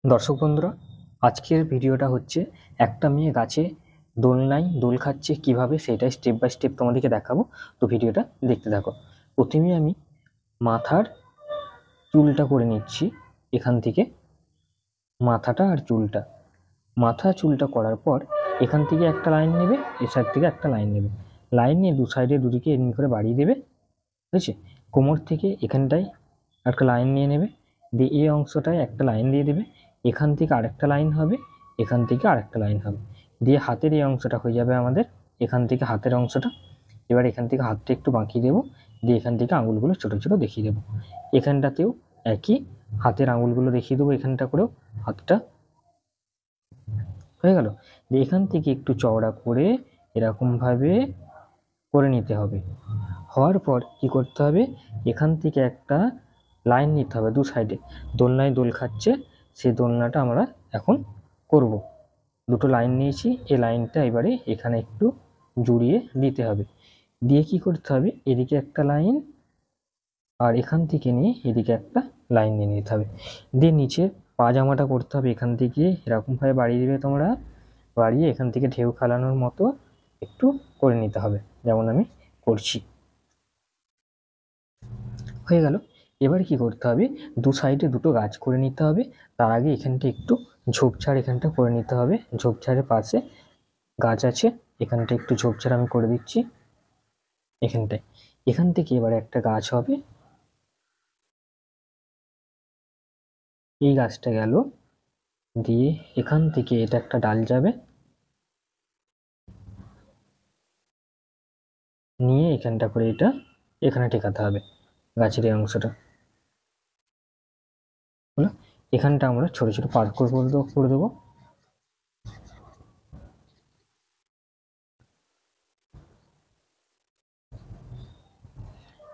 দর্শক বন্ধুরা, আজকের ভিডিওটা হচ্ছে একটা মেয়ে গাছে দোলনায় দোল খাচ্ছে কিভাবে সেটাই স্টেপ বাই স্টেপ তোমাদেরকে দেখাবো। তো ভিডিওটা দেখতে থাকো। প্রথমে আমি মাথার চুলটা করে নিচ্ছি। এখান থেকে মাথাটা আর চুলটা, মাথা চুলটা করার পর এখান থেকে একটা লাইন নেবে, এ সাইড থেকে একটা লাইন নেবে। লাইন নিয়ে দু সাইডে দুদিকে এমনি করে বাড়িয়ে দেবে। বুঝেছি? কোমর থেকে এখানটায় একটা লাইন নিয়ে নেবে, দিয়ে এই অংশটায় একটা লাইন দিয়ে দেবে। এখান থেকে আরেকটা লাইন হবে, এখান থেকে আরেকটা লাইন হবে, দিয়ে হাতের এই অংশটা হয়ে যাবে আমাদের। এখান থেকে হাতের অংশটা, এবার এখান থেকে হাতটা একটু বাঁকিয়ে দেবো, দিয়ে এখান থেকে আঙুলগুলো ছোটো ছোটো দেখিয়ে দেবো। এখানটাতেও একই, হাতের আঙুলগুলো দেখিয়ে দেবো, এখানটা করেও হাতটা হয়ে গেল। দিয়ে এখান থেকে একটু চওড়া করে এরকমভাবে করে নিতে হবে। হওয়ার পর কি করতে হবে, এখান থেকে একটা লাইন নিতে হবে দু সাইডে। দোলনায় দোল খাচ্ছে সেই দোলনাটা আমরা এখন করব। দুটো লাইন নিয়েছি, এই লাইনটা এবারে এখানে একটু জুড়িয়ে দিতে হবে। দিয়ে কি করতে হবে, এদিকে একটা লাইন আর এখান থেকে নিয়ে এদিকে একটা লাইন নিয়ে নিতে হবে। দিয়ে নিচের পাজামাটা করতে হবে, এখান থেকে এরকমভাবে বাড়িয়ে দেবে তোমরা, বাড়িয়ে এখান থেকে ঢেউ খেলানোর মতো একটু করে নিতে হবে, যেমন আমি করছি। হয়ে গেল। এবার কি করতে হবে, দু সাইডে দুটো গাছ করে নিতে হবে। তার আগে এখানটা একটু ঝোপঝাড় এখানটা করে নিতে হবে। ঝোপঝাড়ের পাশে গাছ আছে, এখানটা একটু ঝোপঝাড় আমি করে দিচ্ছি এখানটায়। এখান থেকে এবারে একটা গাছ হবে, এই গাছটা গেল। দিয়ে এখান থেকে এটা একটা ডাল যাবে, নিয়ে এখানটা করে এটা এখানে ঠেকাতে হবে গাছের এই অংশটা। হলো, এখানটা আমরা ছোট ছোট পার্ক করে দেবো।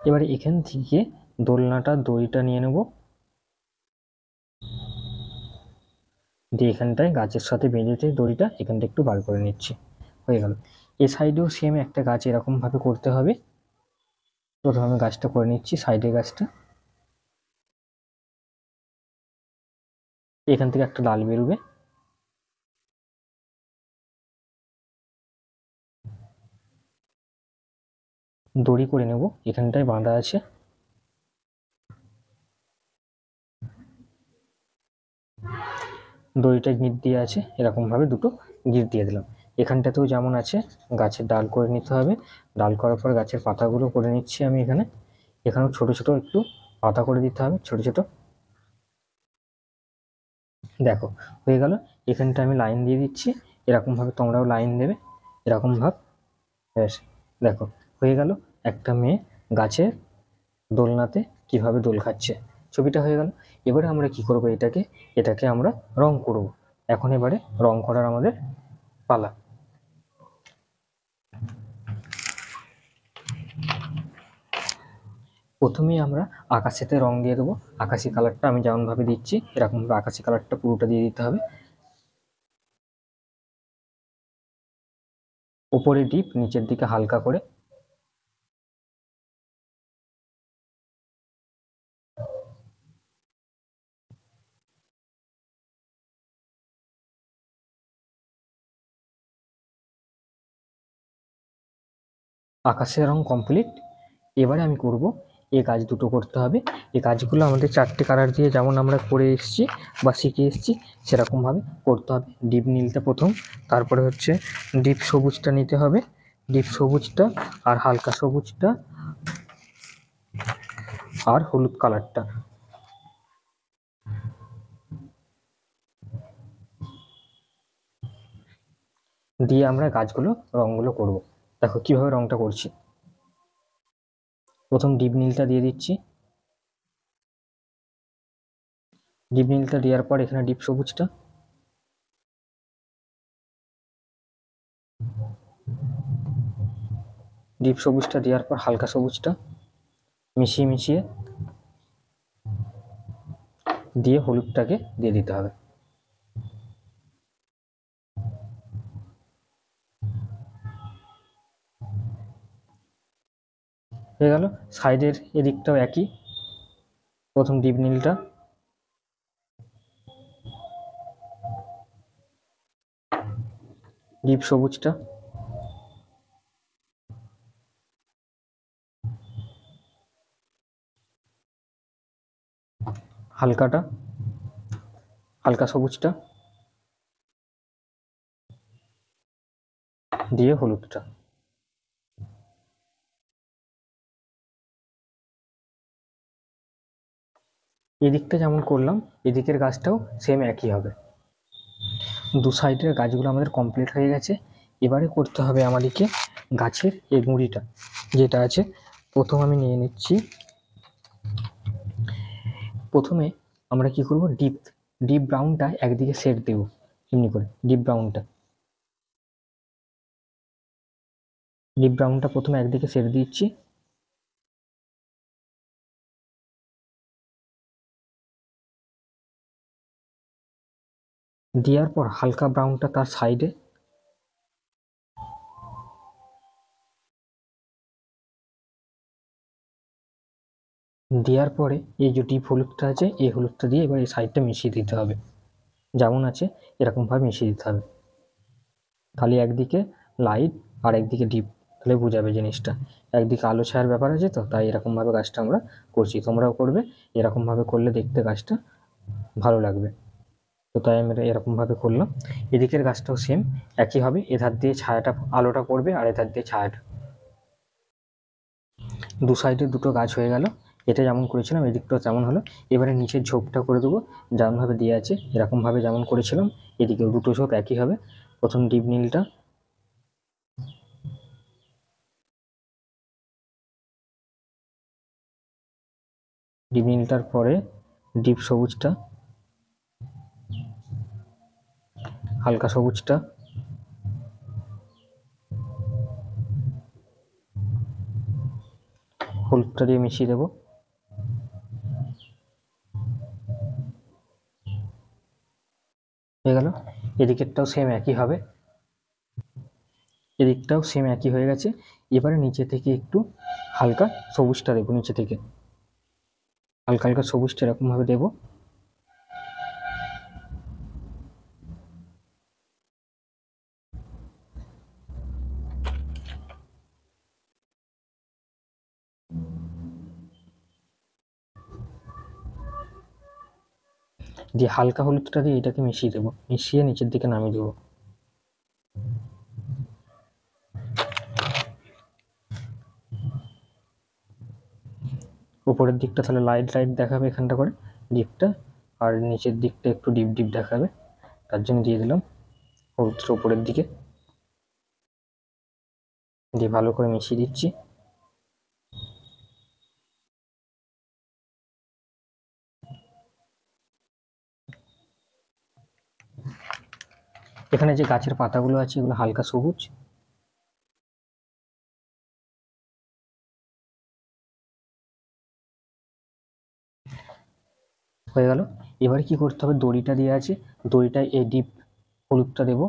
এবারে এখান থেকে দোলনাটা দড়িটা নিয়ে নেব, দিয়ে এখানটায় গাছের সাথে বেঁধেতে দড়িটা এখানটা একটু বার করে নিচ্ছি। হয়ে গেল। এ সাইডেও সেম একটা গাছ এরকম ভাবে করতে হবে। প্রথমে আমি গাছটা করে নিচ্ছি, সাইডের গাছটা। এখান থেকে একটা ডাল বেরোবে, দড়ি করে নেব, এখানটায় বাঁধা আছে। দড়িটা গিঁট দিয়ে আছে, এরকম ভাবে দুটো গিঁট দিয়ে দিলাম। এখানটাতেও যেমন আছে গাছের ডাল করে নিতে হবে। ডাল করার পর গাছের পাতাগুলো করে নিচ্ছি আমি এখানে। এখানেও ছোট ছোট একটু পাতা করে দিতে হবে, ছোট ছোট। দেখো হয়ে গেল। এখানটা আমি লাইন দিয়ে দিচ্ছি, এরকম ভাবে তোমরাও লাইন দেবে, এরকম ভাব। ব্যাস, দেখো হয়ে গেল। একটা মেয়ে গাছের দোলনাতে কিভাবে দোল খাচ্ছে, ছবিটা হয়ে গেল। এবারে আমরা কি করব, এটাকে আমরা রং করব। এখন এবারে রং করার আমাদের পালা। প্রথমেই আমরা আকাশেতে রং দিয়ে দেবো। আকাশি কালারটা আমি যেমন ভাবে দিচ্ছি এরকম ভাবে আকাশি কালারটা পুরোটা দিয়ে দিতে হবে। ওপরে ডিপ, নিচের দিকে হালকা করে। আকাশের রং কমপ্লিট। এবারে আমি করব, এই কাজ দুটো করতে হবে। এই কাজগুলো আমাদের চারটে কালার দিয়ে যেমন আমরা করে এসেছি বা শিখে এসেছি সেরকমভাবে করতে হবে। ডিপ নীলটা প্রথম, তারপরে হচ্ছে ডিপ সবুজটা নিতে হবে, ডিপ সবুজটা আর হালকা সবুজটা আর হলুদ কালারটা দিয়ে আমরা গাছগুলো রঙগুলো করব। দেখো কিভাবে রংটা করছি। প্রথম ডিপ নীলটা দিয়ে দিচ্ছি, ডিপ নীলটা দেওয়ার পর এখানে ডিপ সবুজটা, ডিপ সবুজটা দেওয়ার পর হালকা সবুজটা মিশিয়ে মিশিয়ে দিয়ে হলুদটাকে দিয়ে দিতে হবে। হয়ে গেল। সাইডের এদিকটাও একই, প্রথম ডিপ নীলটা ডিপ সবুজটা, হালকাটা, হালকা সবুজটা, দিয়ে হলুদটা। এদিকটা যেমন করলাম এদিকের গাছটাও সেম একই হবে। দু সাইডের গাছগুলো আমাদের কমপ্লিট হয়ে গেছে। এবারে করতে হবে আমাদেরকে গাছের এই গুঁড়িটা যেটা আছে। প্রথম আমি নিয়ে নিচ্ছি, প্রথমে আমরা কি করব, ডিপ ডিপ ব্রাউনটা একদিকে সেট দেবো, এমনি করে ডিপ ব্রাউনটা প্রথমে একদিকে সেট দিচ্ছি। দেওয়ার পর হালকা ব্রাউনটা তার সাইডে, দেওয়ার পরে এই যে ডিপ হলুদটা আছে এই হলুদটা দিয়ে এবার এই সাইডটা মিশিয়ে দিতে হবে, যেমন আছে এরকমভাবে মিশিয়ে দিতে হবে। খালি একদিকে লাইট আর একদিকে ডিপ, তাহলে বোঝাবে জিনিসটা। একদিকে আলো ছায়ার ব্যাপার আছে, তো তাই এরকমভাবে গাছটা আমরা করছি, তোমরাও করবে। এরকমভাবে করলে দেখতে গাছটা ভালো লাগবে, তো তাই আমি এরকমভাবে করলাম। এদিকের গাছটাও সেম একই হবে, এধার দিয়ে ছায়াটা আলোটা পড়বে আর এধার দিয়ে ছায়াটা। দু সাইডে দুটো গাছ হয়ে গেল, এটা যেমন করেছিলাম এদিকটাও তেমন হলো। এবারে নিচের ঝোপটা করে দেবো যেমনভাবে দিয়ে আছে এরকমভাবে যেমন করেছিলাম, এদিকেও দুটো ঝোপ একই হবে। প্রথম ডিপ নীলটা, ডিপ নীলটার পরে ডিপ সবুজটা, হালকা সবুজটা, হলুদটা দিয়ে মিশিয়ে দেবো। হয়ে গেল। এদিকেরটাও সেম একই হবে, এদিকটাও সেম একই হয়ে গেছে। এবারে নিচে থেকে একটু হালকা সবুজটা দেবো, নিচে থেকে হালকা হালকা সবুজটা এরকমভাবে দেবো। দিয়ে হালকা হলুদটা দিয়ে এটাকে মিশিয়ে দেবো, মিশিয়ে নিচের দিকে নামিয়ে দেবো। উপরের দিকটা তাহলে লাইট লাইট দেখাবে এখানটা করে ডিপটা, আর নিচের দিকটা একটু ডিপ ডিপ দেখাবে, তার জন্য দিয়ে দিলাম হলুদটা উপরের দিকে। দিয়ে ভালো করে মিশিয়ে দিচ্ছি। এখানে যে গাছের পাতাগুলো আছে এগুলো হালকা সবুজ। হয়ে গেল। এবারে কি করতে হবে, দড়িটা দিয়ে আছে, দড়িটায় এই ডিপ হলুদটা দেবো,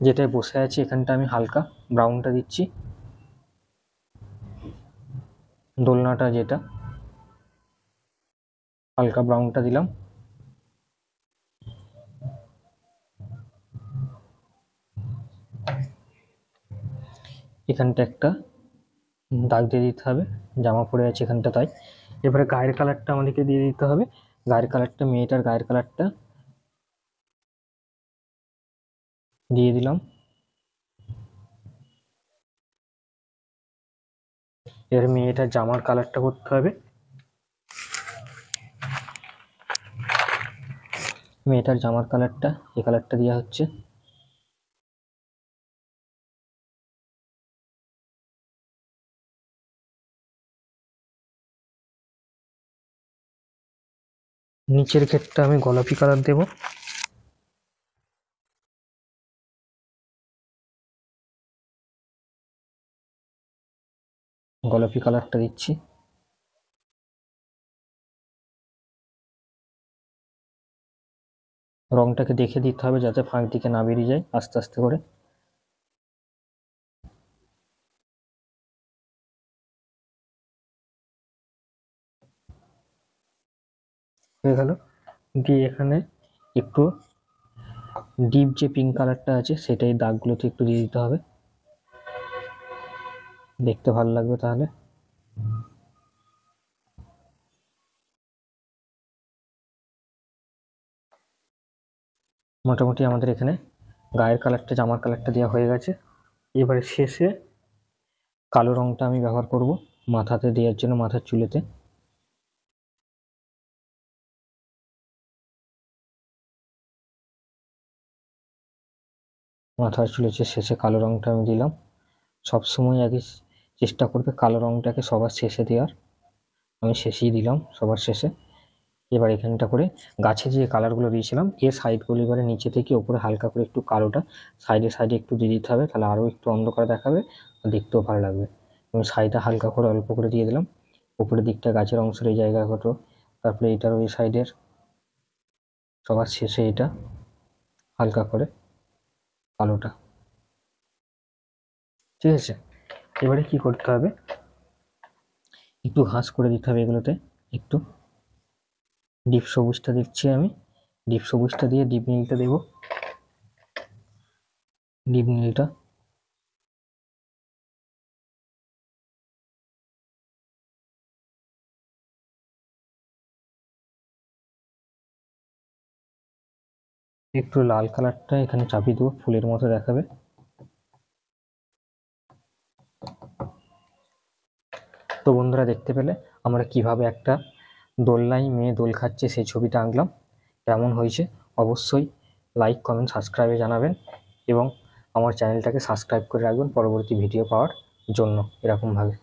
যেটায় বসে আছে এখানটা আমি হালকা ব্রাউনটা দিচ্ছি, দোলনাটা যেটা হালকা ব্রাউনটা দিলাম। এখানটা একটা দাগ দিয়ে দিতে হবে, জামা পরে আছে এখানটা তাই। এবারে গায়ের কালারটা আমাদেরকে দিয়ে দিতে হবে, গায়ের কালারটা মেয়েটার গায়ের কালারটা দিয়ে দিলাম। এবার মেয়েটার জামার কালারটা করতে হবে, মেয়েটার জামার কালারটা এই কালারটা দেওয়া হচ্ছে। নিচের ক্ষেতটা আমি গোলাপি কালার দেব, গোলাপি কালারটা দিচ্ছি। রংটাকে দেখে দিতে হবে যাতে ফাঁক দিকে না বেরিয়ে যায়, আস্তে আস্তে করে। হয়ে গেল। দিয়ে এখানে একটু ডিপ যে পিঙ্ক কালারটা আছে সেটাই দাগগুলোতে একটু দিয়ে দিতে হবে, দেখতে ভালো লাগবে তাহলে। মোটামুটি আমাদের এখানে গায়ের কালারটা, জামার কালারটা দেওয়া হয়ে গেছে। এবারে শেষে কালো রংটা আমি ব্যবহার করব মাথাতে দেওয়ার জন্য, মাথার চুলেতে। মাথার চুলের শেষে কালো রংটা আমি দিলাম। সবসময় আগে চেষ্টা করবে কালো রংটাকে সবার শেষে দেওয়ার, আমি শেষেই দিলাম, সবার শেষে। এবার এখানটা করে গাছে যে কালারগুলো দিয়েছিলাম এর সাইডগুলো এবারে নিচে থেকে ওপরে হালকা করে একটু কালোটা সাইডে সাইডে একটু দিয়ে দিতে হবে, তাহলে আরও একটু অন্ধকার দেখাবে, দেখতেও ভালো লাগবে। এবং সাইডে হালকা করে অল্প করে দিয়ে দিলাম, উপরের দিকটা গাছের অংশের এই জায়গাগুলো, তারপরে এটার ওই সাইডের সবার শেষে এটা হালকা করে কালোটা। ঠিক আছে, এবারে কি করতে হবে, একটু ঘাস করে দিতে হবে এগুলোতে। একটু ডিপ সবুজটা দিচ্ছি আমি, ডিপ সবুজটা দিয়ে ডিপ নীলটা দেবো, ডিপ নীলটা। একটু লাল কালারটা এখানে চাপিয়ে দেবো, ফুলের মতো দেখাবে। তো বন্ধুরা দেখতে পেলে আমরা কিভাবে একটা দোলনায় মেয়ে দোল খাচ্ছে সেই ছবিটা আঁকলাম। কেমন হয়েছে অবশ্যই লাইক, কমেন্ট, সাবস্ক্রাইবে জানাবেন, এবং আমার চ্যানেলটাকে সাবস্ক্রাইব করে রাখবেন পরবর্তী ভিডিও পাওয়ার জন্য এরকমভাবে।